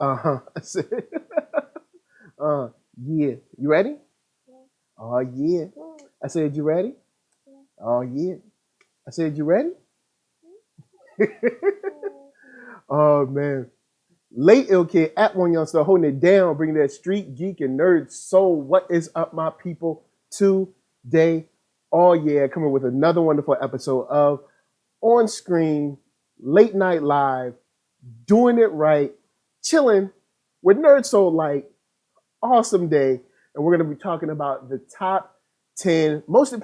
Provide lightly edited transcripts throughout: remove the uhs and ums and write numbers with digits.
Uh-huh. I said, yeah. You ready? Oh, yeah. I said, you ready? Oh, yeah. I said, you ready? Oh, man. Late ill kid at one youngster holding it down, bringing that street geek and nerd soul. What is up, my people? Today, oh yeah, coming with another wonderful episode of On Screen Late Night Live, doing it right, chilling with Nerd Soul Light. Awesome day, and we're going to be talking about the top 10 most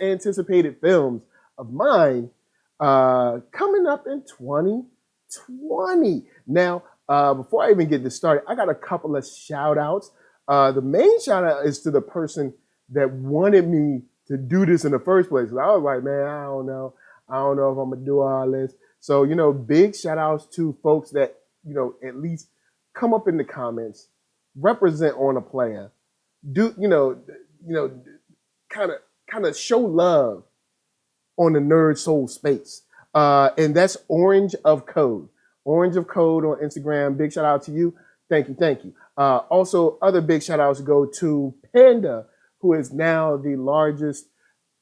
anticipated films of mine coming up in 2020. Now, before I even get this started, I got a couple of shout outs. The main shout out is to the person that wanted me to do this in the first place. I was like, man, I don't know. I don't know if I'm going to do all this. So, big shout outs to folks that, at least come up in the comments, represent on a player, do, kind of show love on the Nerd Soul space. And that's Orange of Code. Orange of Code on Instagram. Big shout out to you. Thank you. Thank you. Also, other big shout outs go to Panda, who is now the largest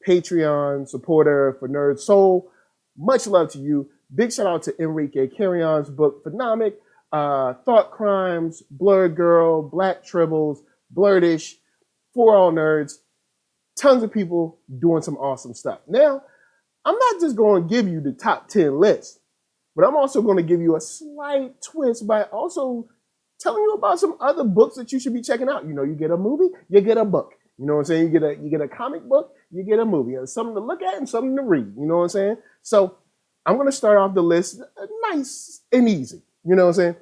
Patreon supporter for Nerd Soul. Much love to you. Big shout out to Enrique, Carrion's book, Phenomik, Thought Crimes, Blurred Girl, Black Tribbles, Blurdish, For All Nerds. Tons of people doing some awesome stuff. Now, I'm not just going to give you the top 10 list, but I'm also going to give you a slight twist by also telling you about some other books that you should be checking out. You get a movie, you get a book. You know what I'm saying? You get a comic book, you get a movie. It's something to look at and something to read. You know what I'm saying? So I'm going to start off the list nice and easy. You know what I'm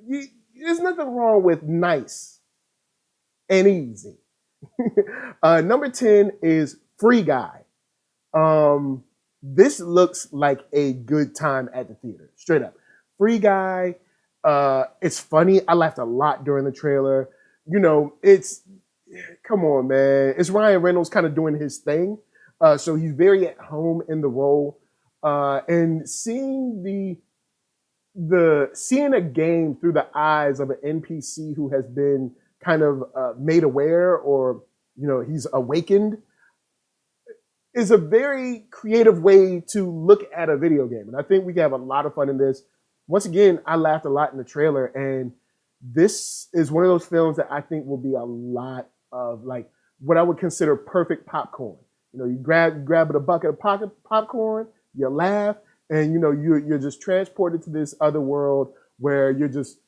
saying? There's nothing wrong with nice and easy. Number 10 is Free Guy. This looks like a good time at the theater. Straight up. Free Guy. It's funny. I laughed a lot during the trailer. Come on, man. It's Ryan Reynolds kind of doing his thing. So he's very at home in the role. And seeing seeing a game through the eyes of an NPC who has been kind of made aware, or he's awakened, is a very creative way to look at a video game. And I think we can have a lot of fun in this. Once again, I laughed a lot in the trailer, and this is one of those films that I think will be a lot of like what I would consider perfect popcorn. You grab a bucket of popcorn, you laugh, and you're just transported to this other world where you're just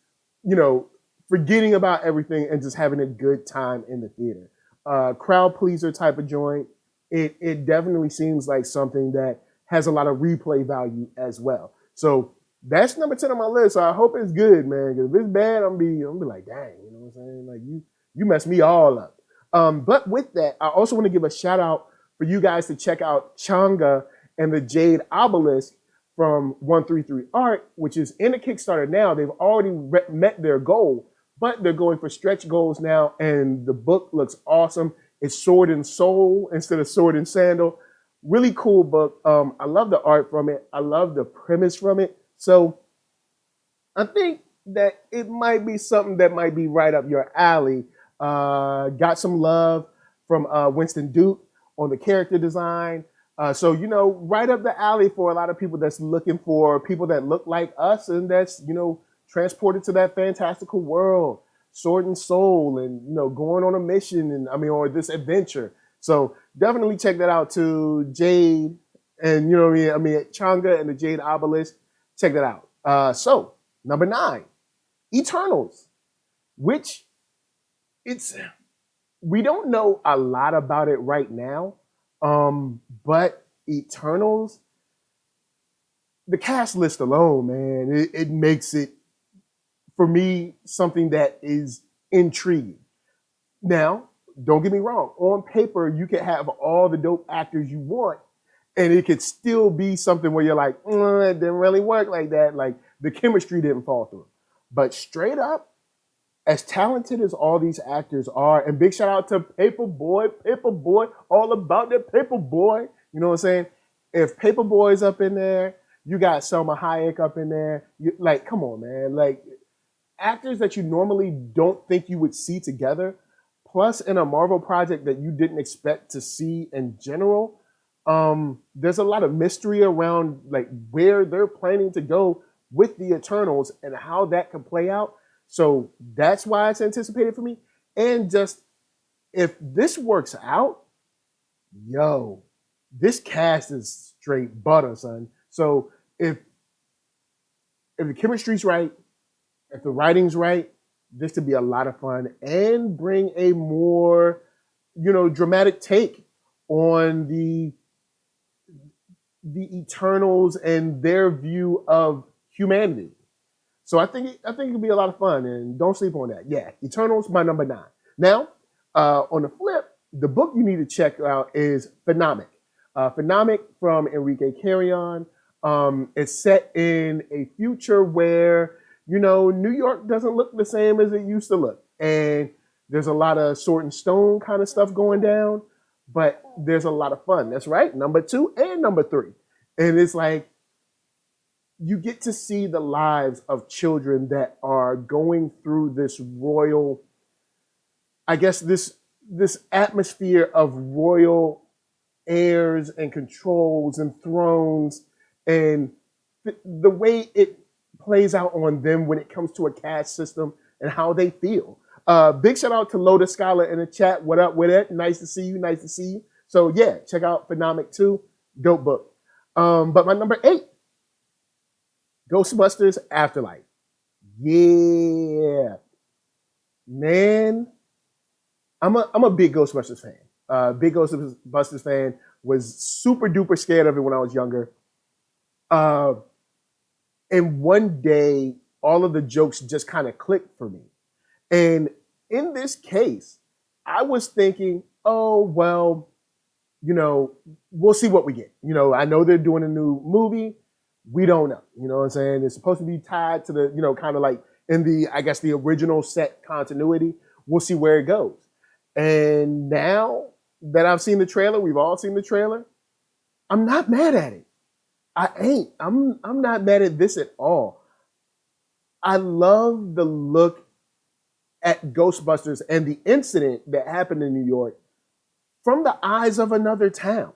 forgetting about everything and just having a good time in the theater. Crowd pleaser type of joint. It definitely seems like something that has a lot of replay value as well. So that's number 10 on my list. So I hope it's good, man. Because if it's bad, I'm be like, dang, you know what I'm saying? Like you messed me all up. But with that, I also want to give a shout out for you guys to check out CHANGA and the Jade Obelisk from 133 Art, which is in a Kickstarter now. They've already met their goal, but they're going for stretch goals now, and the book looks awesome. It's Sword and Soul instead of Sword and Sandal. Really cool book. I love the art from it. I love the premise from it. So I think that it might be something that might be right up your alley. Got some love from Winston Duke on the character design. So, right up the alley for a lot of people that's looking for people that look like us and that's, transported to that fantastical world, Sword and Soul, and, going on a mission or this adventure. So definitely check that out to Jade and, CHANGA and the Jade Obelisk. Check that out. So number 9, Eternals, which we don't know a lot about it right now. But Eternals, the cast list alone, man, it makes it, for me, something that is intriguing. Now, don't get me wrong. On paper, you can have all the dope actors you want, and it could still be something where you're like, it didn't really work like that. Like, the chemistry didn't fall through. But straight up, as talented as all these actors are, and big shout out to Paperboy, all about that Paperboy. You know what I'm saying? If Paperboy's up in there, you got Selma Hayek up in there. Come on, man. Like, actors that you normally don't think you would see together, plus in a Marvel project that you didn't expect to see in general. There's a lot of mystery around like where they're planning to go with the Eternals and how that could play out. So that's why it's anticipated for me. And just if this works out, yo, this cast is straight butter, son. So if the chemistry's right, if the writing's right, this could be a lot of fun and bring a more, dramatic take on the Eternals and their view of humanity. So I think it'll be a lot of fun, and don't sleep on that. Yeah, Eternals, my number 9. Now, on the flip, the book you need to check out is Phenomik. Phenomik from Enrique Carrion. It's set in a future where, New York doesn't look the same as it used to look. And there's a lot of sword and stone kind of stuff going down, but there's a lot of fun. That's right, number 2 and number 3. And it's like, you get to see the lives of children that are going through this royal, I guess this atmosphere of royal heirs and controls and thrones, and the way it plays out on them when it comes to a caste system and how they feel. Big shout out to Lotus Scholar in the chat. What up with it? Nice to see you. Nice to see you. So yeah, check out Phenomik 2. Dope book. But my number 8, Ghostbusters Afterlife. Yeah. Man, I'm a big Ghostbusters fan. Big Ghostbusters fan. Was super duper scared of it when I was younger. And one day, all of the jokes just kind of clicked for me. And in this case, I was thinking, oh, well, we'll see what we get. I know they're doing a new movie. We don't know. You know what I'm saying? It's supposed to be tied to the, kind of like in the, I guess, the original set continuity. We'll see where it goes. And now that I've seen the trailer, we've all seen the trailer, I'm not mad at it. I ain't. I'm not mad at this at all. I love the look at Ghostbusters and the incident that happened in New York from the eyes of another town.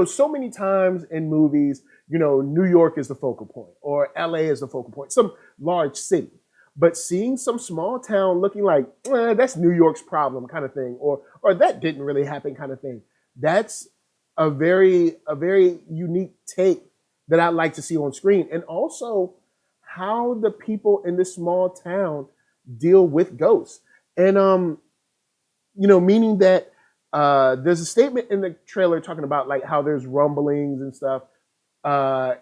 So many times in movies, New York is the focal point or LA is the focal point, some large city. But seeing some small town looking like, that's New York's problem kind of thing, or that didn't really happen kind of thing. That's a very unique take that I'd like to see on screen. And also how the people in this small town deal with ghosts. And, meaning that there's a statement in the trailer talking about like how there's rumblings and stuff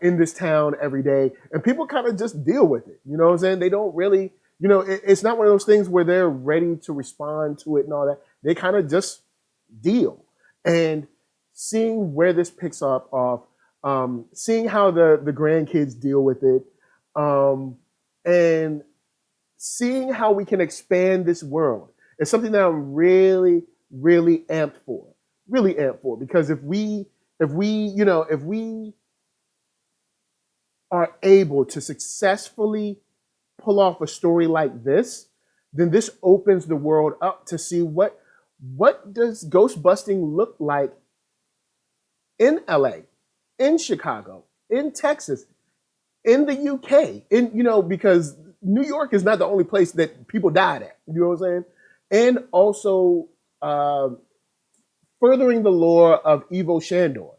in this town every day, and people kind of just deal with it. You know what I'm saying? They don't really, it's not one of those things where they're ready to respond to it and all that. They kind of just deal. And seeing where this picks up off, seeing how the grandkids deal with it, and seeing how we can expand this world is something that I'm really, really amped for. Really amped for, because if we are able to successfully pull off a story like this, then this opens the world up to see what does ghost busting look like in LA, in Chicago, in Texas, in the UK, because New York is not the only place that people died at. You know what I'm saying? And also furthering the lore of Evo Shandor.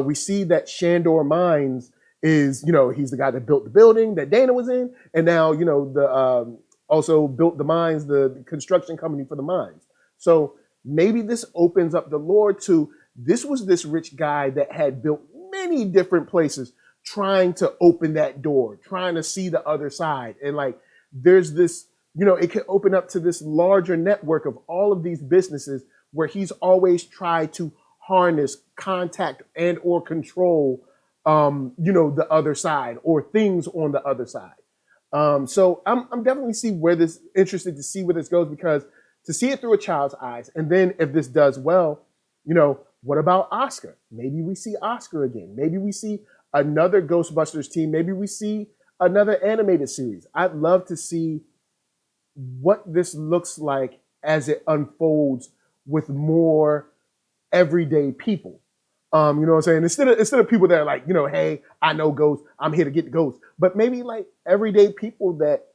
We see that Shandor Mines is, he's the guy that built the building that Dana was in, and now, the also built the mines, the construction company for the mines. So maybe this opens up the lore to, this was this rich guy that had built many different places, trying to open that door, trying to see the other side. And like, there's this, it could open up to this larger network of all of these businesses where he's always tried to harness, contact, and or control, the other side or things on the other side. So I'm definitely interested to see where this goes, because to see it through a child's eyes, and then if this does well, what about Oscar? Maybe we see Oscar again. Maybe we see another Ghostbusters team. Maybe we see another animated series. I'd love to see what this looks like as it unfolds with more everyday people. You know what I'm saying? Instead of people that are like, hey, I know ghosts, I'm here to get the ghosts. But maybe like everyday people that,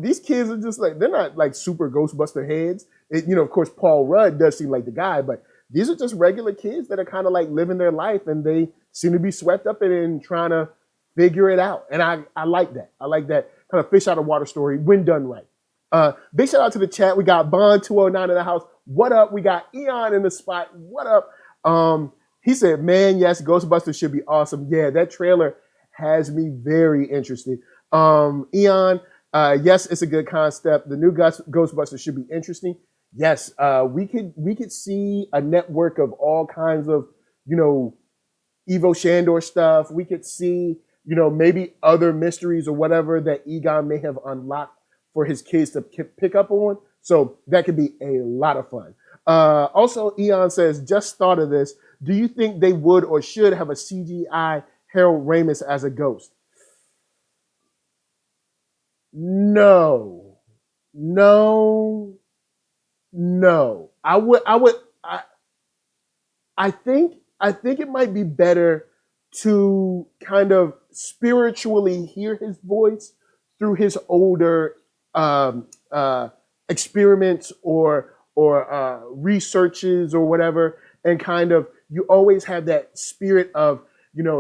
these kids are just like, they're not like super Ghostbuster heads. Of course, Paul Rudd does seem like the guy, but these are just regular kids that are kind of like living their life, and they seem to be swept up in it and trying to figure it out. And I like that. I like that kind of fish out of water story when done right. Big shout out to the chat. We got Bond209 in the house. What up? We got Eon in the spot. What up? He said, man, yes, Ghostbusters should be awesome. Yeah, that trailer has me very interested. Eon, yes, it's a good concept. The new Ghostbusters should be interesting. Yes, we could see a network of all kinds of, Evo Shandor stuff. We could see, maybe other mysteries or whatever that Egon may have unlocked for his kids to pick up on. So that could be a lot of fun. Also, Eon says, just thought of this. Do you think they would or should have a CGI Harold Ramis as a ghost? No. No. No. I think it might be better to kind of spiritually hear his voice through his older experiments or researches or whatever, and kind of you always have that spirit of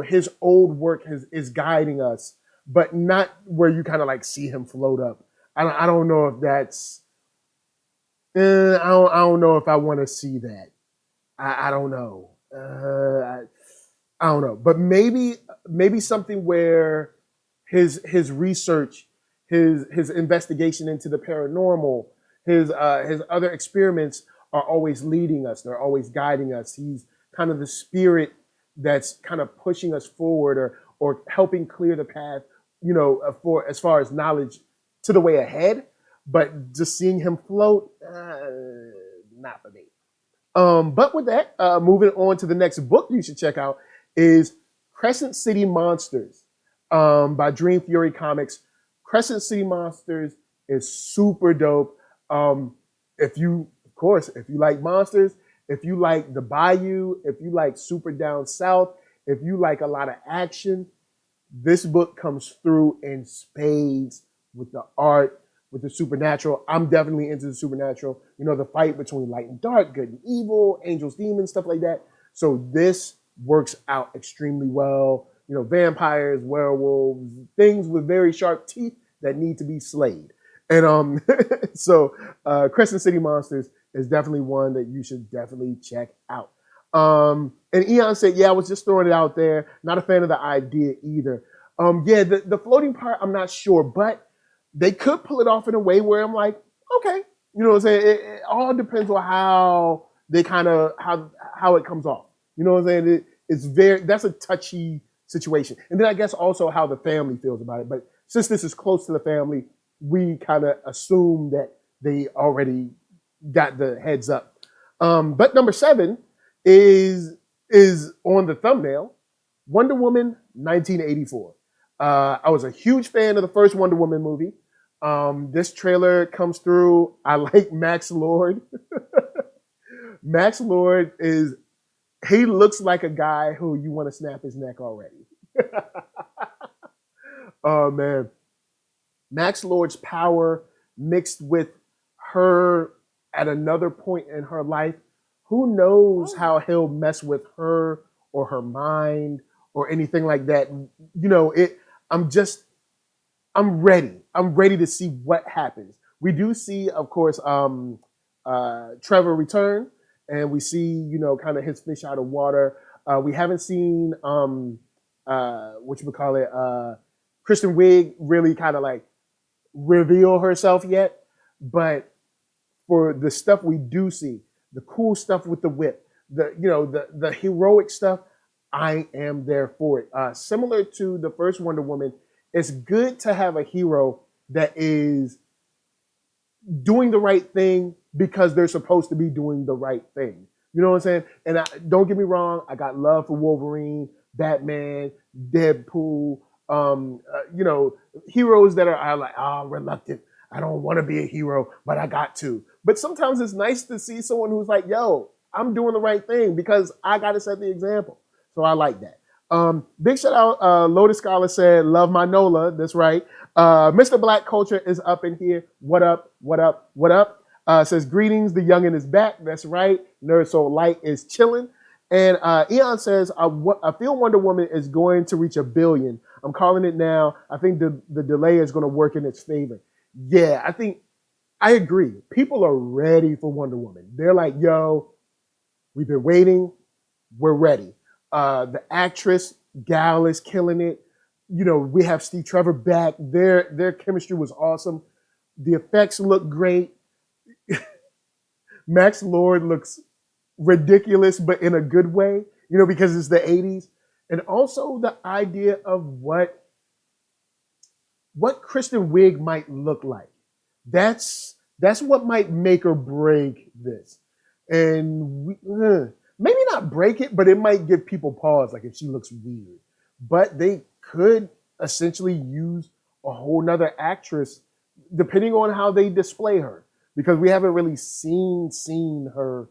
his old work is guiding us, but not where you kind of like see him float up. I don't know if that's I don't know if I want to see that. I don't know. I don't know, but maybe something where his research, his investigation into the paranormal, his other experiments are always leading us. They're always guiding us. He's kind of the spirit that's kind of pushing us forward or helping clear the path, for as far as knowledge to the way ahead. But just seeing him float, not for me. But with that, moving on to the next book you should check out is Crescent City Monsters by Dream Fury Comics. Crescent City Monsters is super dope. If you like monsters, if you like the Bayou, if you like super down south, if you like a lot of action, this book comes through in spades with the art, with the supernatural. I'm definitely into the supernatural. The fight between light and dark, good and evil, angels, demons, stuff like that. So this works out extremely well. Vampires, werewolves, things with very sharp teeth that need to be slayed. And so Crescent City Monsters is definitely one that you should definitely check out. And Eon said, yeah, I was just throwing it out there. Not a fan of the idea either. Yeah, the floating part, I'm not sure, but they could pull it off in a way where I'm like, okay, you know what I'm saying? It all depends on how they kind of how it comes off. You know what I'm saying? That's a touchy situation. And then I guess also how the family feels about it. But since this is close to the family, we kind of assume that they already got the heads up. But number 7 is on the thumbnail, Wonder Woman 1984. I was a huge fan of the first Wonder Woman movie. This trailer comes through. I like Max Lord. Max Lord he looks like a guy who you want to snap his neck already. Oh man. Max Lord's power mixed with her at another point in her life. Who knows how he'll mess with her or her mind or anything like that. I'm ready. I'm ready to see what happens. We do see, of course, Trevor return, and we see, kind of his fish out of water. We haven't seen Kristen Wiig really kind of like reveal herself yet, but for the stuff we do see, the cool stuff with the whip, the heroic stuff, I am there for it. Similar to the first Wonder Woman, it's good to have a hero that is doing the right thing because they're supposed to be doing the right thing. You know what I'm saying? And don't get me wrong, I got love for Wolverine, Batman, Deadpool, heroes that are like, reluctant. I don't want to be a hero, but I got to. But sometimes it's nice to see someone who's like, yo, I'm doing the right thing because I got to set the example. So I like that. Big shout out, Lotus Scholar said, love my Nola. That's right. Mr. Black Culture is up in here. What up, what up, what up? Says, greetings, the youngin' is back. That's right. NERDSoul Light is chilling. And Eon says, I feel Wonder Woman is going to reach 1 billion. I'm calling it now. I think the delay is going to work in its favor. Yeah, I agree. People are ready for Wonder Woman. They're like, yo, we've been waiting. We're ready. The actress, Gal, is killing it. You know, we have Steve Trevor back. Their chemistry was awesome. The effects look great. Max Lord looks ridiculous, but in a good way, you know, because it's the 80s. And also the idea of what Kristen Wiig might look like. That's what might make or break this. And maybe not break it, but it might give people pause, like if she looks weird. But they could essentially use a whole nother actress, depending on how they display her, because we haven't really seen her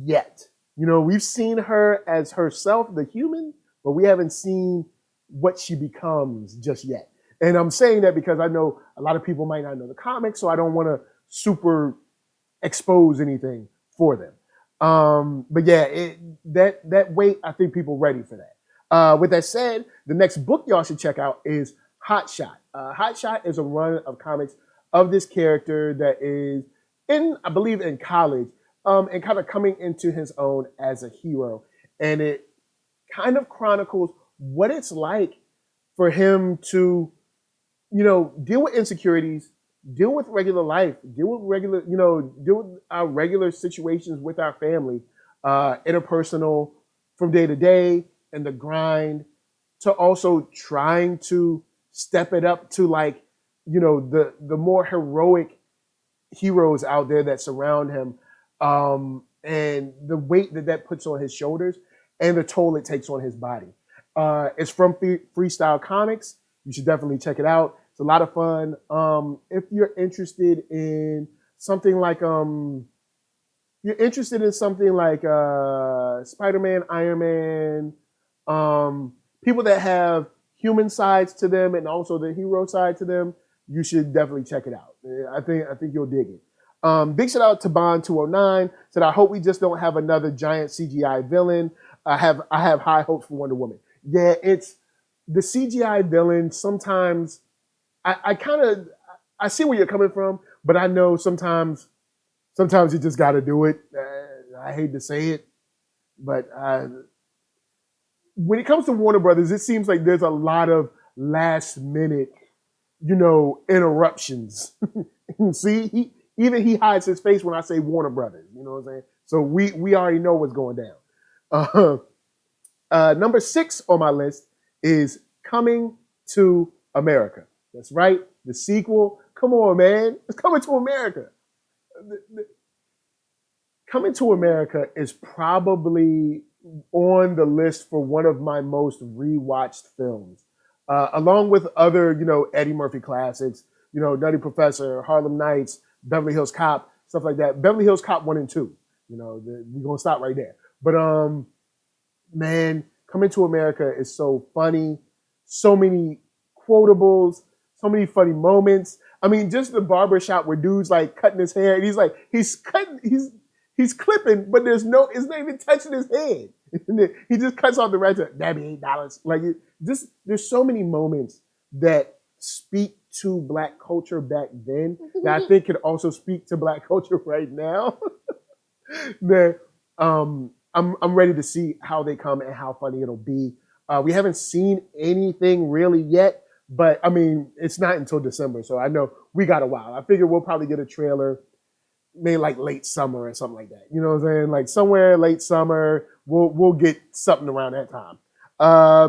yet. You know, we've seen her as herself, the human, but we haven't seen what she becomes just yet. And I'm saying that because I know a lot of people might not know the comics, so I don't want to super expose anything for them. But yeah, that wait, I think people ready for that. With that said, the next book y'all should check out is Hot Shot. Hot Shot is a run of comics of this character that is I believe in college, and kind of coming into his own as a hero. And it kind of chronicles what it's like for him to, you know, deal with insecurities, deal with regular life, deal with our regular situations with our family, interpersonal from day to day, and the grind, to also trying to step it up to, like, you know, the more heroic heroes out there that surround him, and the weight that puts on his shoulders and the toll it takes on his body. It's from Freestyle Comics. You should definitely check it out. It's a lot of fun. If you're interested in something like Spider-Man, Iron Man, people that have human sides to them and also the hero side to them, you should definitely check it out. I think you'll dig it. Big shout out to Bond209. Said, I hope we just don't have another giant CGI villain. I have high hopes for Wonder Woman. Yeah, it's the CGI villain. Sometimes I see where you're coming from, but I know sometimes you just got to do it. I hate to say it, but when it comes to Warner Brothers, it seems like there's a lot of last minute, you know, interruptions. See, he hides his face when I say Warner Brothers. You know what I'm saying? So we already know what's going down. Number 6 on my list is Coming to America. That's right, the sequel. Come on, man, it's Coming to America. Coming to America is probably on the list for one of my most rewatched films, along with other, you know, Eddie Murphy classics, you know, Nutty Professor, Harlem Nights, Beverly Hills Cop, stuff like that. Beverly Hills Cop 1 and 2. You know, we're gonna stop right there. But man, Coming to America is so funny, so many quotables, so many funny moments. I mean, just the barbershop where dude's like cutting his hair, and he's clipping, but it's not even touching his head. He just cuts off the right to $8. Like, there's so many moments that speak to Black culture back then that I think could also speak to Black culture right now. That I'm ready to see how they come and how funny it'll be. We haven't seen anything really yet, but I mean, it's not until December, so I know we got a while. I figure we'll probably get a trailer maybe like late summer or something like that. You know what I'm saying? Like somewhere late summer, we'll get something around that time.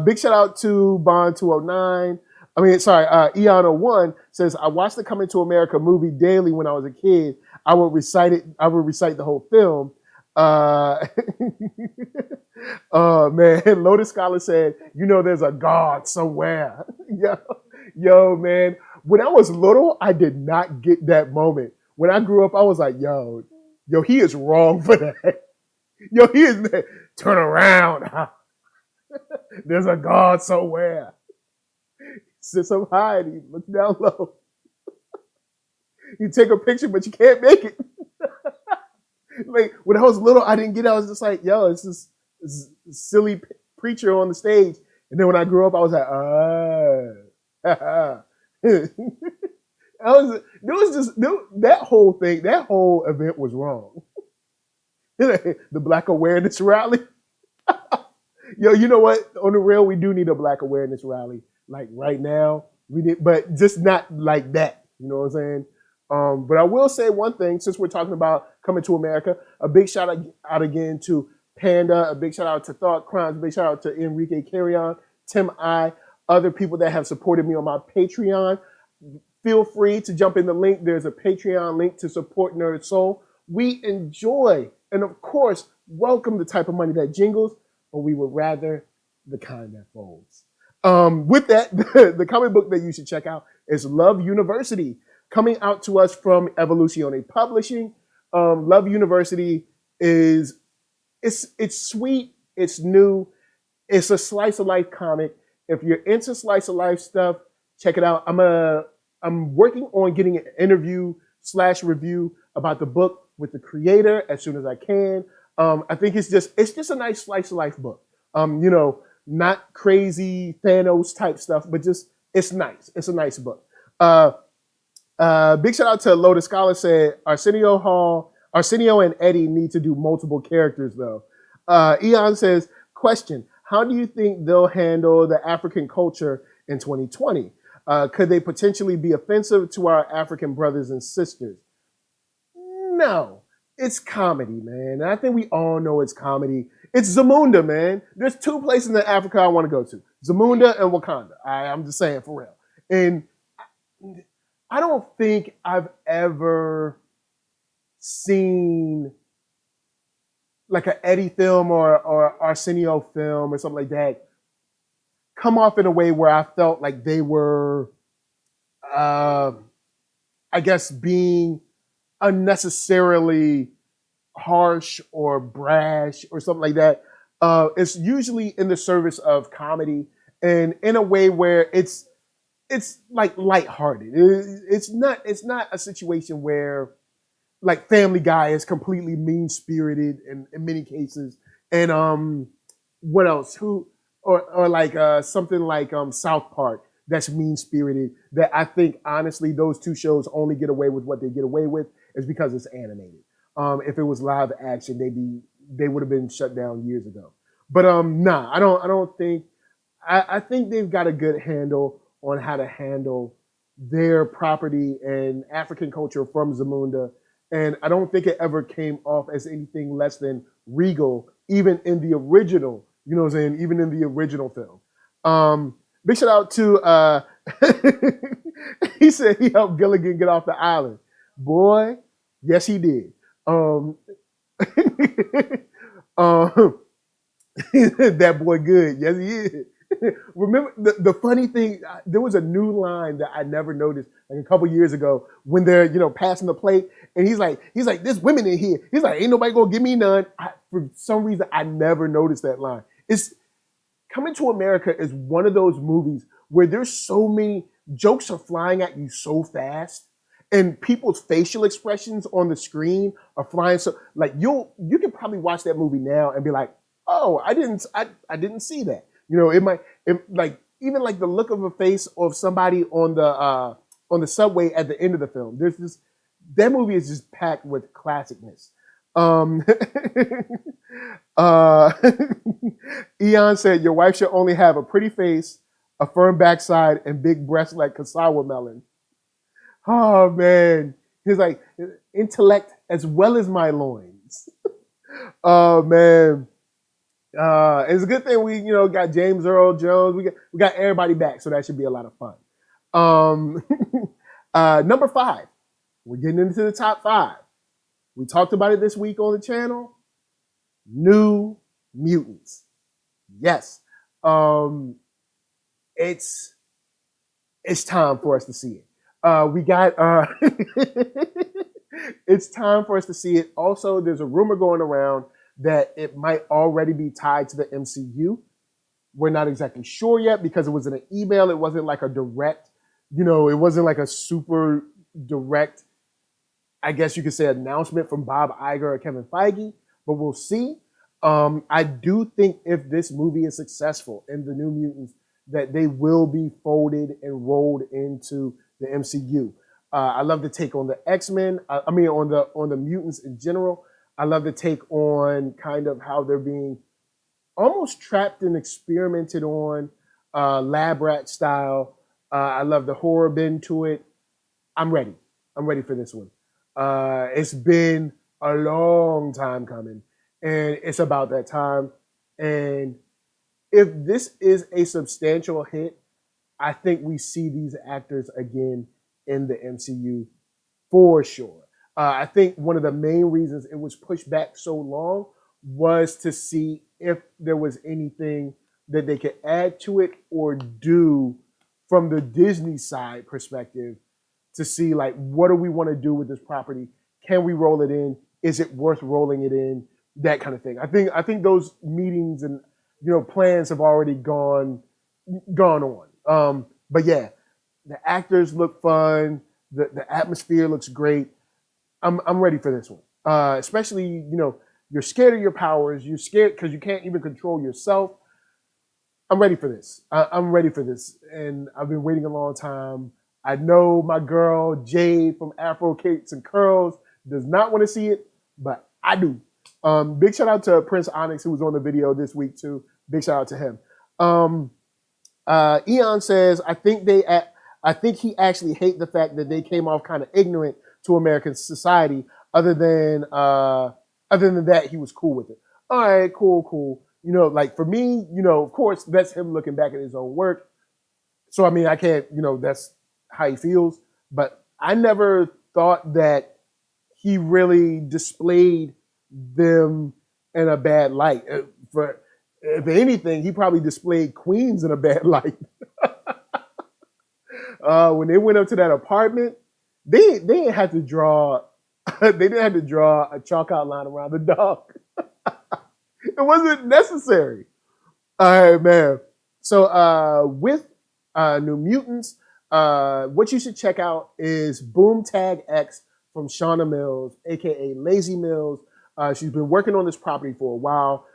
Big shout out to Bond209. Eon01 says, I watched the Coming to America movie daily when I was a kid. I would recite the whole film. Oh man, Lotus Scholar said, you know, there's a God somewhere. Yo man, when I was little, I did not get that moment. When I grew up, I was like, yo, he is wrong for that. Yo, he is turn around. There's a God somewhere. Sits up high and he looks down low. You take a picture, but you can't make it. Like when I was little, I didn't get it. I was just like, yo, it's this silly preacher on the stage. And then when I grew up, I was like, that whole thing, that whole event was wrong. The Black Awareness Rally. Yo, you know what? On the real, we do need a Black Awareness Rally. Like right now, we did, but just not like that. You know what I'm saying? But I will say one thing, since we're talking about coming to America, a big shout out again to Panda, a big shout out to Thought Crimes, a big shout out to Enrique, Carrion, Tim I, other people that have supported me on my Patreon. Feel free to jump in the link. There's a Patreon link to support NERDSoul. We enjoy and, of course, welcome the type of money that jingles, but we would rather the kind that folds. With that, the comic book that you should check out is Love University, coming out to us from Evoluzione Publishing. Love University is it's sweet, it's new, it's a slice of life comic. If you're into slice of life stuff, check it out. I'm working on getting an interview/review about the book with the creator as soon as I can. I think it's just a nice slice of life book. Not crazy Thanos type stuff, but just it's nice. It's a nice book. Big shout out to Lotus Scholar, said Arsenio and Eddie need to do multiple characters though. Eon says, question, how do you think they'll handle the African culture in 2020? Could they potentially be offensive to our African brothers and sisters? No, it's comedy, man. And I think we all know it's comedy. It's Zamunda, man. There's two places in Africa I want to go to. Zamunda and Wakanda. I'm just saying for real. And I don't think I've ever seen like an Eddie film or Arsenio film or something like that come off in a way where I felt like they were, I guess, being unnecessarily harsh or brash or something like that. It's usually in the service of comedy and in a way where it's like lighthearted. It's not a situation where like Family Guy is completely mean spirited in many cases. And what else? Or like something like South Park that's mean spirited. That I think honestly those two shows only get away with what they get away with is because it's animated. If it was live action, they would have been shut down years ago. But nah, I don't think. I think they've got a good handle on how to handle their property and African culture from Zamunda. And I don't think it ever came off as anything less than regal, even in the original, you know what I'm saying, even in the original film. Big shout out to, he said he helped Gilligan get off the island. Boy, yes he did. That boy good, yes he is. Remember the funny thing, there was a new line that I never noticed like a couple years ago when they're passing the plate and he's like there's women in here, he's like ain't nobody gonna give me none. For some reason I never noticed that line. It's Coming to America is one of those movies where there's so many jokes are flying at you so fast and people's facial expressions on the screen are flying so like you can probably watch that movie now and be like, oh, I didn't see that. Like even like the look of a face of somebody on the subway at the end of the film. That movie is just packed with classicness. Eon said your wife should only have a pretty face, a firm backside, and big breasts like Kasawa melon. Oh man, he's like intellect as well as my loins. Oh man. It's a good thing we, got James Earl Jones. We got everybody back, so that should be a lot of fun. Number 5. We're getting into the top 5. We talked about it this week on the channel. New Mutants. Yes. It's time for us to see it. We got it's time for us to see it. Also, there's a rumor going around that it might already be tied to the MCU. We're not exactly sure yet because it was in an email. It wasn't like a direct, it wasn't like a super direct, I guess you could say, announcement from Bob Iger or Kevin Feige, but we'll see. I do think if this movie is successful in the New Mutants, that they will be folded and rolled into the MCU. I love the take on the X-Men. On the mutants in general. I love the take on kind of how they're being almost trapped and experimented on, lab rat style. I love the horror bend to it. I'm ready. I'm ready for this one. It's been a long time coming, and it's about that time. And if this is a substantial hit, I think we see these actors again in the MCU for sure. I think one of the main reasons it was pushed back so long was to see if there was anything that they could add to it or do from the Disney side perspective to see, like, what do we want to do with this property? Can we roll it in? Is it worth rolling it in? That kind of thing. I think those meetings and plans have already gone on. But yeah, the actors look fun. The atmosphere looks great. I'm ready for this one. Especially, you're scared of your powers. You're scared because you can't even control yourself. I'm ready for this. I'm ready for this. And I've been waiting a long time. I know my girl, Jade from Afro Cakes and Curls, does not want to see it, but I do. Big shout out to Prince Onyx, who was on the video this week too. Big shout out to him. Eon says, I think he actually hate the fact that they came off kind of ignorant to American society. Other than that, he was cool with it. All right, cool. Like for me, of course, that's him looking back at his own work. So I mean, I can't, that's how he feels. But I never thought that he really displayed them in a bad light. If anything, he probably displayed Queens in a bad light. When they went up to that apartment, they didn't have to draw a chalk outline around the dog. It wasn't necessary. All right, man. So with New Mutants, what you should check out is Boom Tag X from Shawna Mills, aka LazyMillz. She's been working on this property for a while.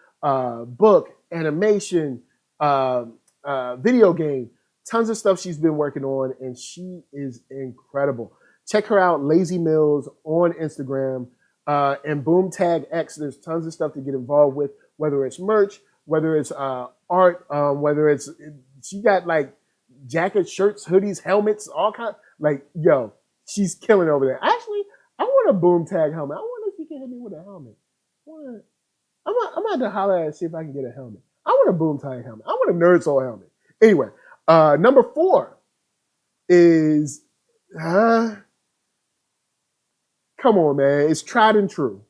Book, animation, video game, tons of stuff she's been working on, and she is incredible. Check her out, LazyMillz on Instagram, and Boom Tag X. There's tons of stuff to get involved with, whether it's merch, whether it's art, whether it's she got like jackets, shirts, hoodies, helmets, all kinds. Like, yo, she's killing over there. Actually, I want a Boom Tag helmet. I wonder if you can hit me with a helmet. I'm about to holler and see if I can get a helmet. I want a Boom Tag helmet. I want a NERDSoul helmet. Anyway, number 4 is come on, man. It's tried and true.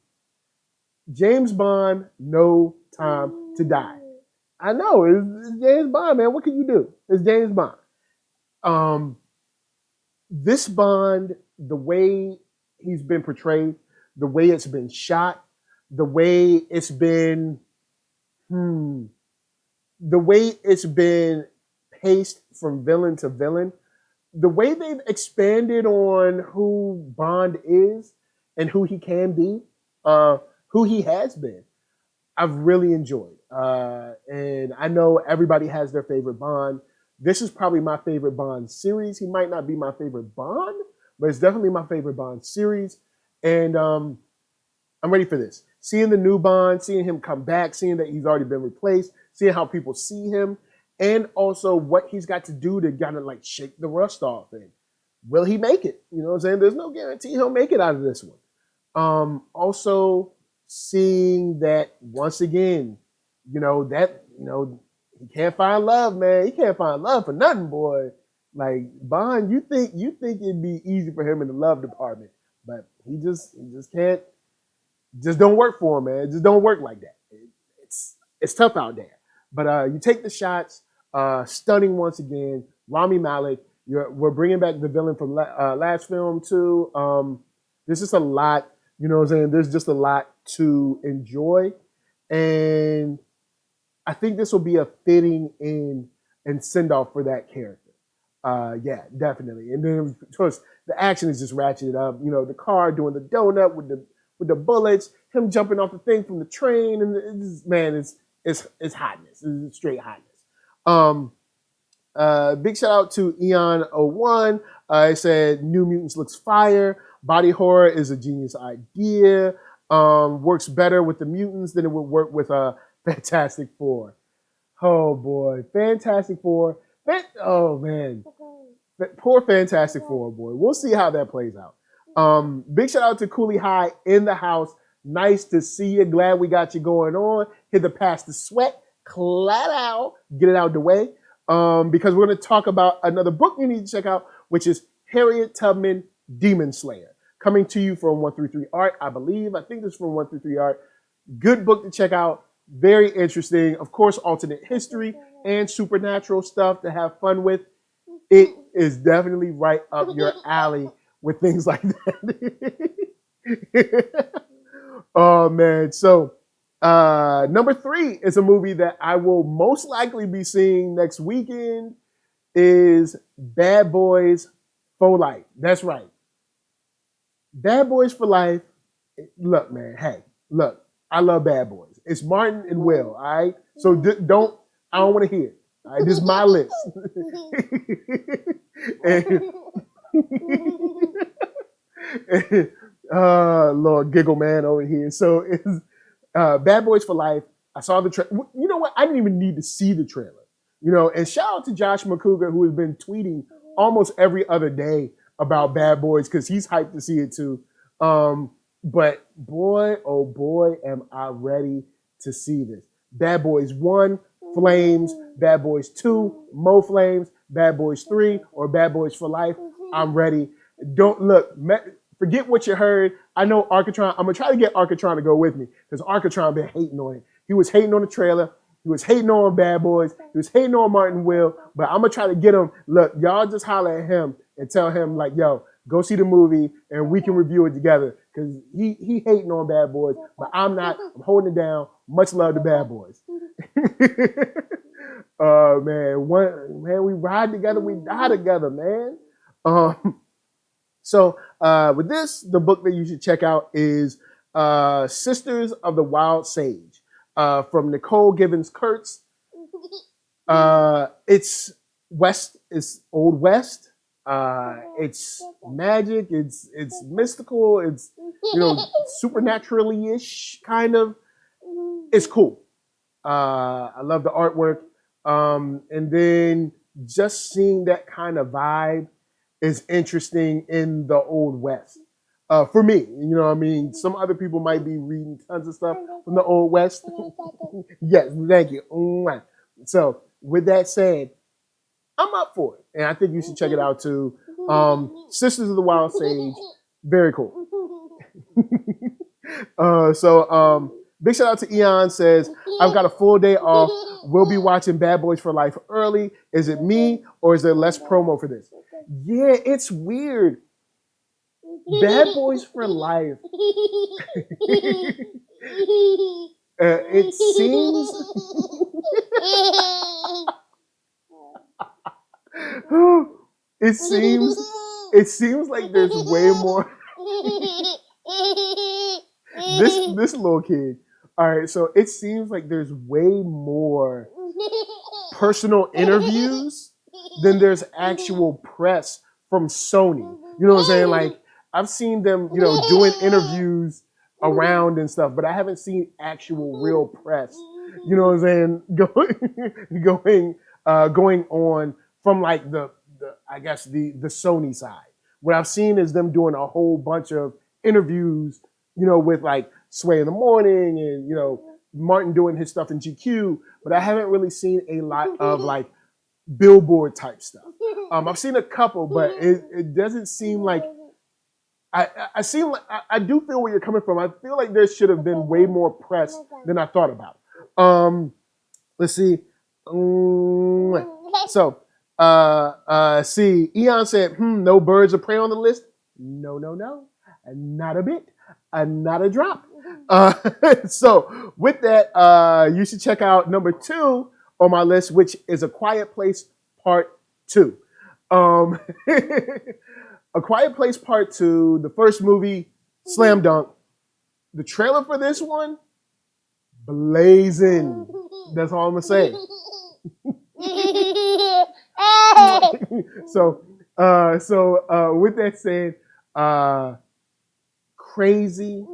James Bond, No Time to Die. I know, it's James Bond, man. What can you do? It's James Bond. This Bond, the way he's been portrayed, the way it's been shot, the way it's been, paced from villain to villain, the way they've expanded on who Bond is and who he can be, who he has been, I've really enjoyed. And I know everybody has their favorite Bond. This is probably my favorite Bond series. He might not be my favorite Bond, but it's definitely my favorite Bond series. And I'm ready for this. Seeing the new Bond, seeing him come back, seeing that he's already been replaced, seeing how people see him, and also what he's got to do to kind of like shake the rust off. And will he make it? You know what I'm saying? There's no guarantee he'll make it out of this one. Also seeing that once again, he can't find love, man. He can't find love for nothing, boy. Like Bond, you think it'd be easy for him in the love department, but he just can't. Just don't work for him, man. It just don't work like that. It's tough out there. But you take the shots, stunning once again. Rami Malek, We're bringing back the villain from last film too. There's just a lot, you know what I'm saying? There's just a lot to enjoy. And I think this will be a fitting in and send off for that character. Yeah, definitely. And then of course the action is just ratcheted up. You know, the car doing the donut with the bullets, him jumping off the thing from the train, and it's hotness. It's straight hotness. Big shout out to Eon01. It said New Mutants looks fire. Body horror is a genius idea. Works better with the mutants than it would work with Fantastic Four. Oh boy, Fantastic Four. Oh man, poor Fantastic Four, boy. We'll see how that plays out. Big shout out to Cooley High in the house. Nice to see you. Glad we got you going on. Hit the past the sweat. Clat out. Get it out the way. Because we're going to talk about another book you need to check out, which is Harriet Tubman, Demon Slayer. Coming to you from 133 Art, I believe. I think this is from 133 Art. Good book to check out. Very interesting. Of course, alternate history and supernatural stuff to have fun with. It is definitely right up your alley with things like that. Oh, man. So, number 3 is a movie that I will most likely be seeing next weekend is Bad Boys for Life. That's right. Bad Boys for Life. Look, man. Hey, look. I love Bad Boys. It's Martin and Will, all right? So I don't want to hear it. All right, this is my list. Lord Giggle Man over here. So it's Bad Boys for Life. I saw the trailer. You know what? I didn't even need to see the trailer. You know, and shout out to Josh McCougar, who has been tweeting almost every other day about Bad Boys because he's hyped to see it too. But boy, oh boy, am I ready to see this. Bad Boys 1, Flames. Bad Boys 2, Mo Flames. Bad Boys 3, or Bad Boys for Life. I'm ready. Don't look. Forget what you heard. I know Arcatron. I'm going to try to get Arcatron to go with me because Arcatron been hating on it. He was hating on the trailer. He was hating on Bad Boys. He was hating on Martin Will. But I'm going to try to get him. Look, y'all just holler at him and tell him, like, yo, go see the movie and we can review it together. Because he hating on Bad Boys. But I'm not. I'm holding it down. Much love to Bad Boys. Man, we ride together. We die together, man. So with this, the book that you should check out is Sisters of the Wild Sage from Nicole Givens Kurtz. It's Old West. It's magic. It's mystical. It's supernaturally-ish kind of. It's cool. I love the artwork. And then just seeing that kind of vibe is interesting in the Old West. For me, you know what I mean? Some other people might be reading tons of stuff from the Old West. Yes, thank you. So with that said, I'm up for it. And I think you should check it out too. Sisters of the Wild Sage, very cool. Big shout out to Eon says, I've got a full day off. We'll be watching Bad Boys for Life early. Is it me or is there less promo for this? Yeah, it's weird. Bad Boys for Life. It seems... it seems like there's way more... this little kid. All right, so it seems like there's way more personal interviews than there's actual press from Sony. You know what I'm saying? Like, I've seen them, doing interviews around and stuff, but I haven't seen actual real press. You know what I'm saying? Going on from like the Sony side. What I've seen is them doing a whole bunch of interviews, with like Sway in the Morning and, Martin doing his stuff in GQ, but I haven't really seen a lot of like billboard type stuff. I've seen a couple, but it doesn't seem like I do feel where you're coming from. I feel like there should have been way more press than I thought about. Let's see. So See, Eon said, no birds of prey on the list. No, not a bit, not a drop. So with that, you should check out number 2 on my list, which is A Quiet Place Part 2. A Quiet Place Part 2, the first movie, slam dunk. The trailer for this one, blazing. That's all I'm gonna say. So with that said, crazy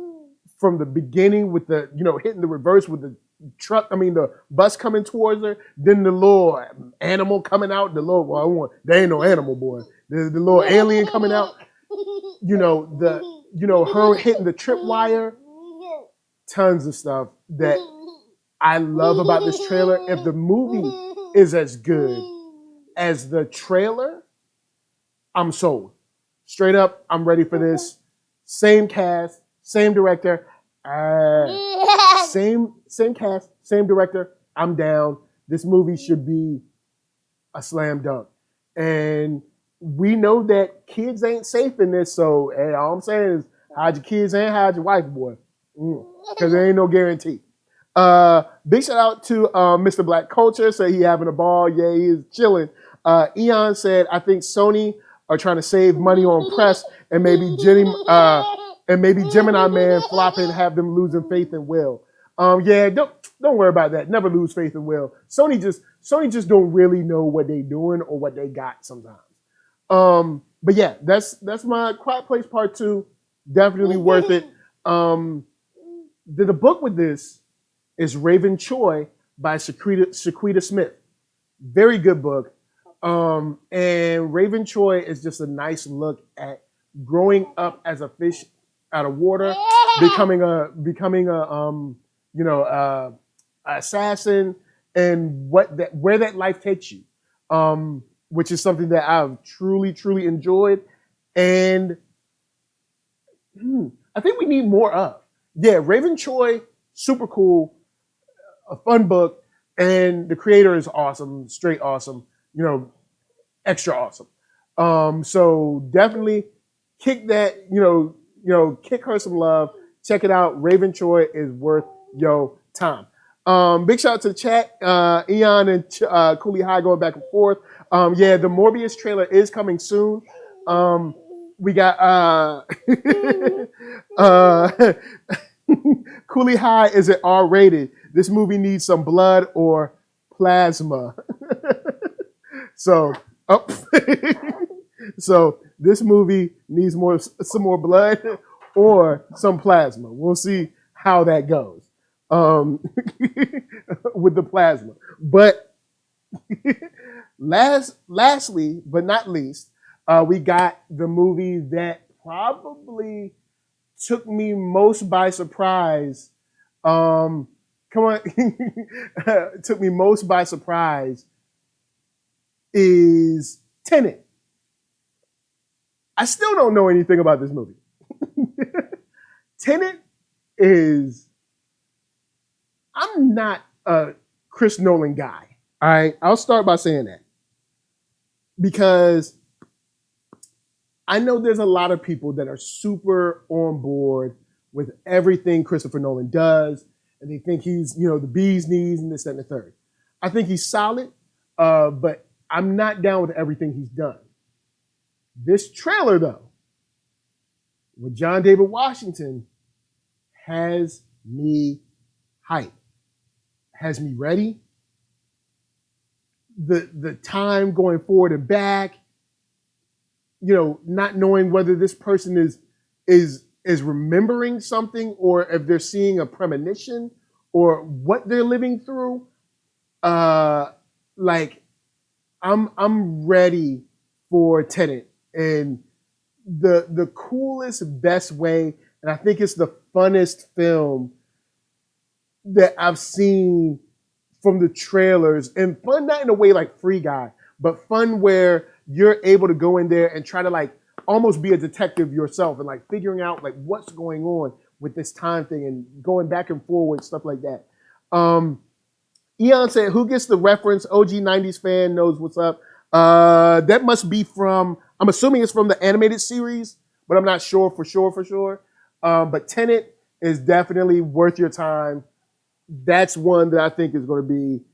from the beginning with the hitting the reverse with the the bus coming towards her, then the little animal coming out, there ain't no animal, boy. The little alien coming out, her hitting the tripwire, tons of stuff that I love about this trailer. If the movie is as good as the trailer, I'm sold. Straight up, I'm ready for this. Same cast, same director, same cast, same director. I'm down. This movie should be a slam dunk. And we know that kids ain't safe in this, so hey, all I'm saying is hide your kids and hide your wife, boy. Because there ain't no guarantee. Big shout out to Mr. Black Culture. Said he having a ball. Yeah, he is chilling. Eon said, I think Sony are trying to save money on press and maybe Gemini Man flopping, have them losing faith and will. Yeah, don't worry about that. Never lose faith and will. Sony just don't really know what they doing or what they got sometimes. But yeah, that's my Quiet Place Part 2. Definitely worth it. The book with this is Raven Choi by Shaquita Smith. Very good book. And Raven Choi is just a nice look at growing up as a fish out of water, becoming a assassin, and where that life takes you, which is something that I've truly enjoyed, and I think we need more of. Yeah, Raven Choi, super cool, a fun book, and the creator is awesome, straight awesome, extra awesome. So definitely kick that, kick her some love. Check it out. Raven Choi is worth your time. Big shout out to the chat. Eon and Cooley High going back and forth. Yeah, the Morbius trailer is coming soon. We got Cooley High, is it R-rated? This movie needs some blood or plasma. So this movie needs some more blood or some plasma. We'll see how that goes with the plasma. But lastly, but not least, we got the movie that probably took me most by surprise. Took me most by surprise is Tenet. I still don't know anything about this movie. Tenet is, I'm not a Chris Nolan guy. All right, I'll start by saying that. Because I know there's a lot of people that are super on board with everything Christopher Nolan does, and they think he's, the bee's knees and this, that, and the third. I think he's solid, but I'm not down with everything he's done. This trailer, though, with John David Washington, has me hyped, has me ready. The time going forward and back, not knowing whether this person is remembering something or if they're seeing a premonition or what they're living through. I'm ready for Tenet, and the coolest, best way, and I think it's the funnest film that I've seen from the trailers, and fun not in a way like Free Guy, but fun where you're able to go in there and try to almost be a detective yourself and figuring out what's going on with this time thing and going back and forward, stuff like that. Eon said, who gets the reference? OG 90s fan knows what's up. That must be from, I'm assuming it's from the animated series, but I'm not sure for sure. But Tenet is definitely worth your time. That's one that I think is going to be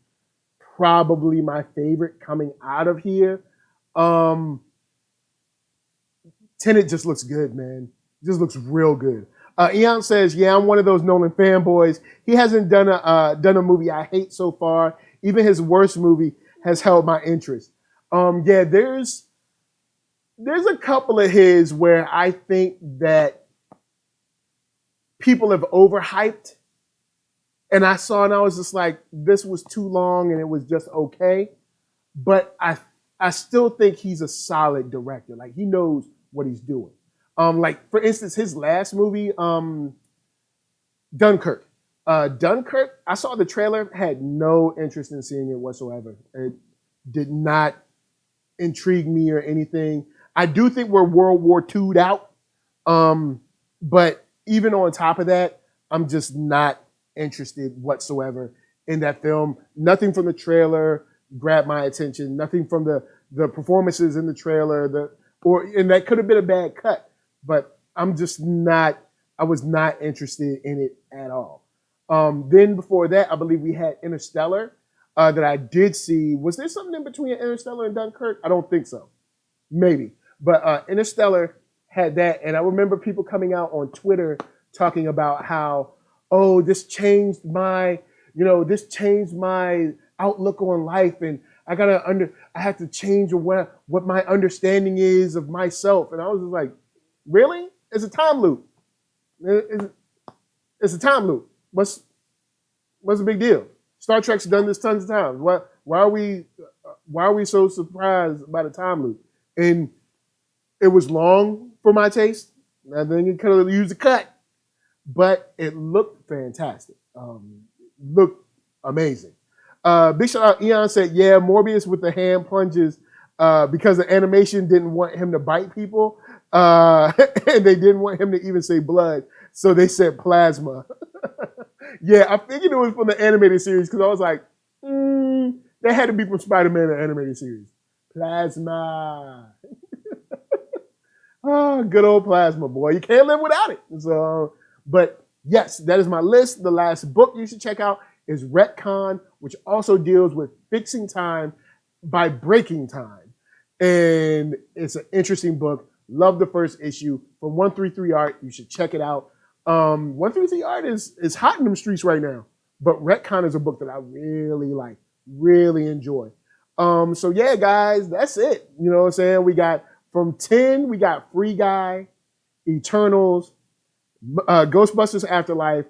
probably my favorite coming out of here. Tenet just looks good, man. Just looks real good. Eon says, "Yeah, I'm one of those Nolan fanboys. He hasn't done a movie I hate so far. Even his worst movie has held my interest." Yeah, there's a couple of his where I think that people have overhyped, and I saw and I was just like, this was too long and it was just okay. But I still think he's a solid director. Like, he knows what he's doing. Like, for instance, his last movie, Dunkirk. Dunkirk, I saw the trailer, had no interest in seeing it whatsoever. It did not intrigue me or anything. I do think we're World War II'd out. But even on top of that, I'm just not interested whatsoever in that film. Nothing from the trailer grabbed my attention. Nothing from the performances in the trailer. And that could have been a bad cut, but I was not interested in it at all. Then before that, I believe we had Interstellar that I did see. Was there something in between Interstellar and Dunkirk? I don't think so. Maybe. But Interstellar had that, and I remember people coming out on Twitter talking about how, oh, this changed my outlook on life, and I have to change what my understanding is of myself. And I was just like, really? It's a time loop. It's a time loop. What's the big deal? Star Trek's done this tons of times. Why are we so surprised by the time loop? And it was long for my taste. I think it could have used a cut, but it looked fantastic. Looked amazing. Big shout out, Eon said, yeah, Morbius with the hand plunges because the animation didn't want him to bite people. And they didn't want him to even say blood. So they said plasma. Yeah, I figured it was from the animated series because I was like, that had to be from Spider-Man, the animated series. Plasma. Oh, good old plasma, boy. You can't live without it. So, but yes, that is my list. The last book you should check out is Retcon, which also deals with fixing time by breaking time. And it's an interesting book. Love the first issue from 133 Art. You should check it out. 133 Art is hot in them streets right now. But Retcon is a book that I really like, really enjoy. So yeah, guys, that's it. You know what I'm saying? We got from 10, we got Free Guy, Eternals, Ghostbusters Afterlife,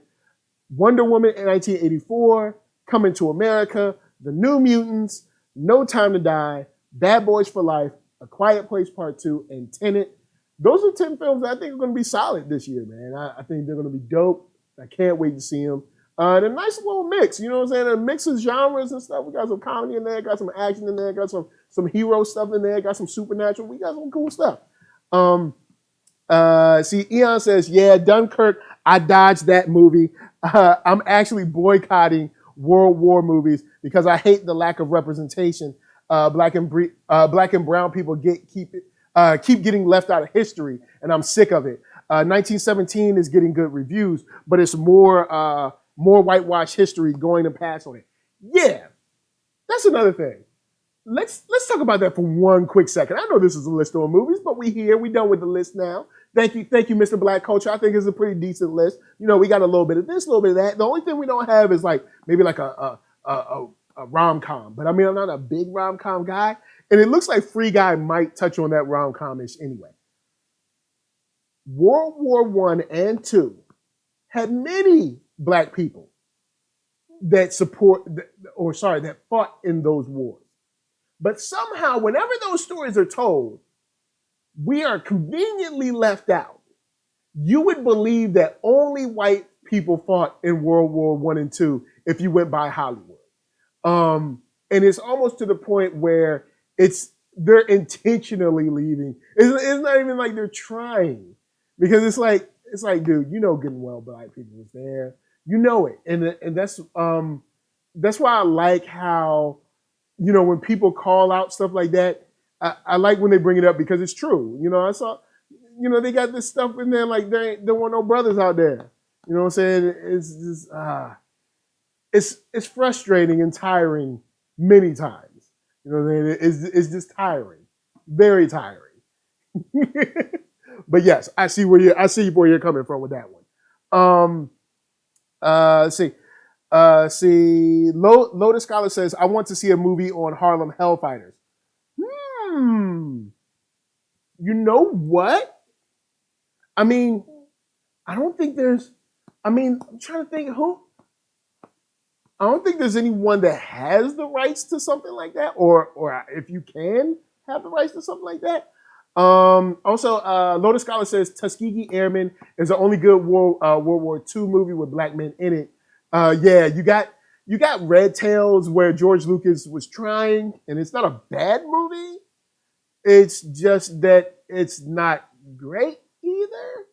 Wonder Woman in 1984, Coming to America, The New Mutants, No Time to Die, Bad Boys for Life, A Quiet Place Part 2, and Tenet. Those are 10 films that I think are going to be solid this year, man. I think they're going to be dope. I can't wait to see them. And a nice little mix, you know what I'm saying? A mix of genres and stuff. We got some comedy in there, got some action in there, got some hero stuff in there, got some supernatural. We got some cool stuff. See, Eon says, yeah, Dunkirk, I dodged that movie. I'm actually boycotting World War movies because I hate the lack of representation. Black and brown people keep getting left out of history, and I'm sick of it. 1917 is getting good reviews, but it's more whitewash history going to pass on it. Yeah, that's another thing. Let's talk about that for one quick second. I know this is a list of movies, but we done with the list now. Thank you, Mr. Black Culture. I think it's a pretty decent list. You know, we got a little bit of this, a little bit of that. The only thing we don't have is like maybe like a rom-com. But I mean, I'm not a big rom-com guy, and it looks like Free Guy might touch on that rom-com-ish anyway. World War I and II had many black people that fought in those wars. But somehow, whenever those stories are told, we are conveniently left out. You would believe that only white people fought in World War I and II if you went by Hollywood. And it's almost to the point where they're intentionally leaving. It's not even like they're trying, because it's like, dude, you know, good and well black people was there. You know it, and that's why I like how when people call out stuff like that, I like when they bring it up because it's true. I saw, they got this stuff in there like there weren't no brothers out there. You know what I'm saying? It's just it's frustrating and tiring many times. You know what I mean? It's just tiring, very tiring. But yes, I see where you're coming from with that one. Let's see. Lotus Scholar says, I want to see a movie on Harlem Hellfighters. You know what? I mean, I don't think there's, I'm trying to think who. I don't think there's anyone that has the rights to something like that, or if you can have the rights to something like that. Also, Lotus Scholar says Tuskegee Airmen is the only good World War II movie with black men in it. Yeah, you got Red Tails where George Lucas was trying, and it's not a bad movie. It's just that it's not great either.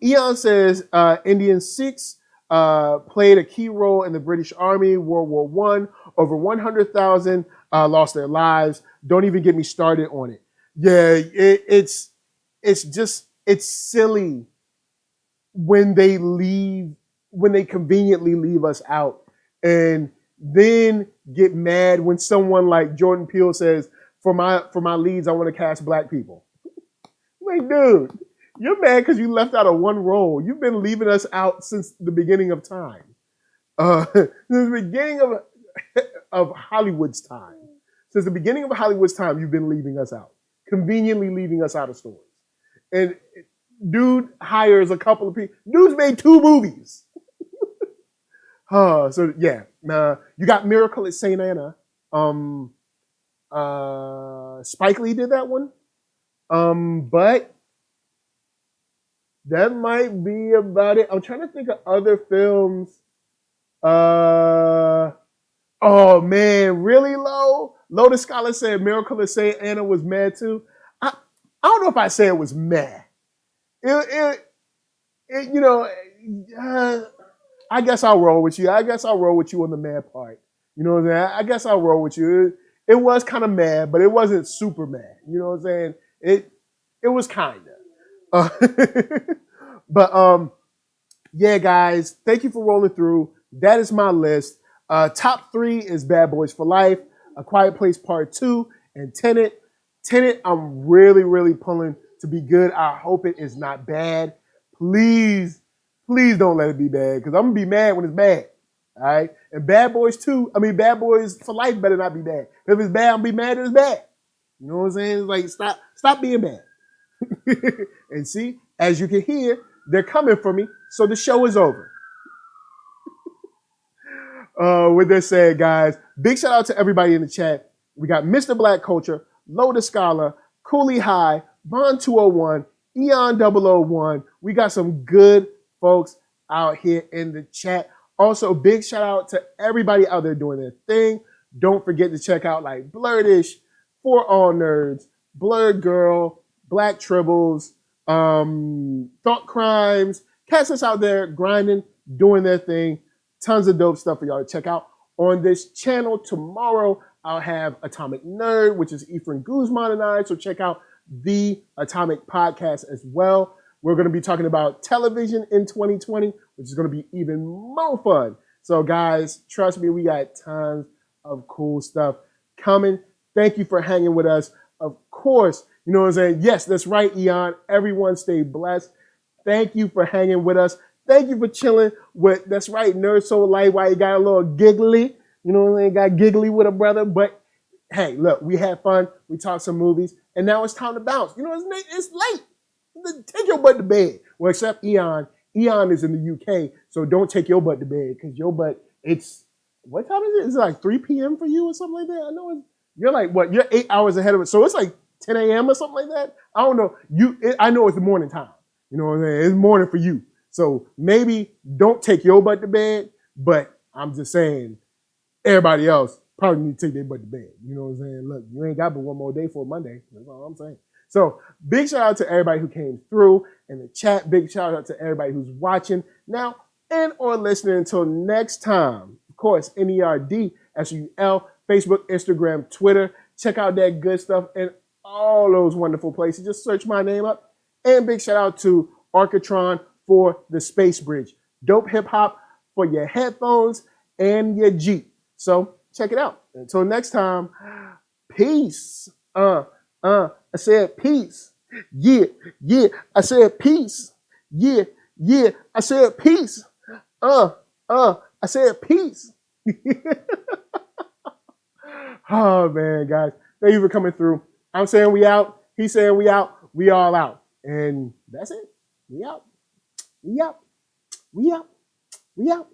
Eon says Indian Sikhs played a key role in the British Army, World War I. Over 100,000 lost their lives. Don't even get me started on it. Yeah, it's silly when they conveniently leave us out and then get mad when someone like Jordan Peele says, for my leads, I want to cast black people. Like, dude, you're mad because you left out of one role. You've been leaving us out since the beginning of time. Since the beginning of Hollywood's time. Since the beginning of Hollywood's time, you've been leaving us out. Conveniently leaving us out of stories. And dude hires a couple of people. Dude's made 2 movies. So yeah, you got Miracle at St. Anna. Spike Lee did that one. But that might be about it. I'm trying to think of other films. Oh man, really low? Lotus Scholar said Miracle at St. Anna was mad too. I don't know if I say it was mad. I guess I'll roll with you. I guess I'll roll with you on the mad part. You know what I'm saying? I guess I'll roll with you. It was kind of mad, but it wasn't super mad. You know what I'm saying? It was kind of. But yeah, guys, thank you for rolling through. That is my list. Top 3 is Bad Boys for Life, A Quiet Place Part 2, and Tenet. Tenet, I'm really, really pulling to be good. I hope it is not bad. Please don't let it be bad, because I'm going to be mad when it's bad. All right? And Bad Boys for Life better not be bad. If it's bad, I'm going to be mad that it's bad. You know what I'm saying? It's like, stop being bad. And see, as you can hear, they're coming for me, so the show is over. With that said, guys, big shout out to everybody in the chat. We got Mr. Black Culture, Lotus Scholar, Cooley High, Bond 201, Eon 001. We got some good folks out here in the chat. Also, big shout out to everybody out there doing their thing. Don't forget to check out like Blurdish, For All Nerds, Blurred Girl, Black Tribbles, Thought Crimes, cats that's out there grinding, doing their thing. Tons of dope stuff for y'all to check out. On this channel tomorrow, I'll have Atomic Nerd, which is Ephraim Guzman and I. So check out the Atomic Podcast as well. We're going to be talking about television in 2020, which is going to be even more fun. So guys, trust me, we got tons of cool stuff coming. Thank you for hanging with us. Of course, you know what I'm saying? Yes, that's right, Eon. Everyone stay blessed. Thank you for hanging with us. Thank you for chilling with, that's right, NERDSoul Life, while you got a little giggly. You know what I'm saying? Got giggly with a brother. But hey, look, we had fun. We talked some movies. And now it's time to bounce. You know, it's late. Take your butt to bed. Well, except Eon. Eon is in the UK, so don't take your butt to bed, because your butt, it's, what time is it? Is it like 3 p.m. for you or something like that? I know you're like, what? You're 8 hours ahead of it. So it's like 10 a.m. or something like that. I don't know. I know it's the morning time. You know what I'm saying? It's morning for you. So maybe don't take your butt to bed, but I'm just saying everybody else probably need to take their butt to bed. You know what I'm saying? Look, you ain't got but one more day for Monday. That's all I'm saying. So big shout out to everybody who came through in the chat. Big shout out to everybody who's watching now and or listening. Until next time, of course, NERDSoul, Facebook, Instagram, Twitter. Check out that good stuff and all those wonderful places. Just search my name up. And big shout out to Arcatron for the Space Bridge. Dope hip hop for your headphones and your Jeep. So check it out. Until next time, peace. I said peace. Yeah, I said peace. Yeah, I said peace. I said peace. Oh man, guys. Thank you for coming through. I'm saying we out. He's saying we out. We all out. And that's it. We out. We out. We out. We out.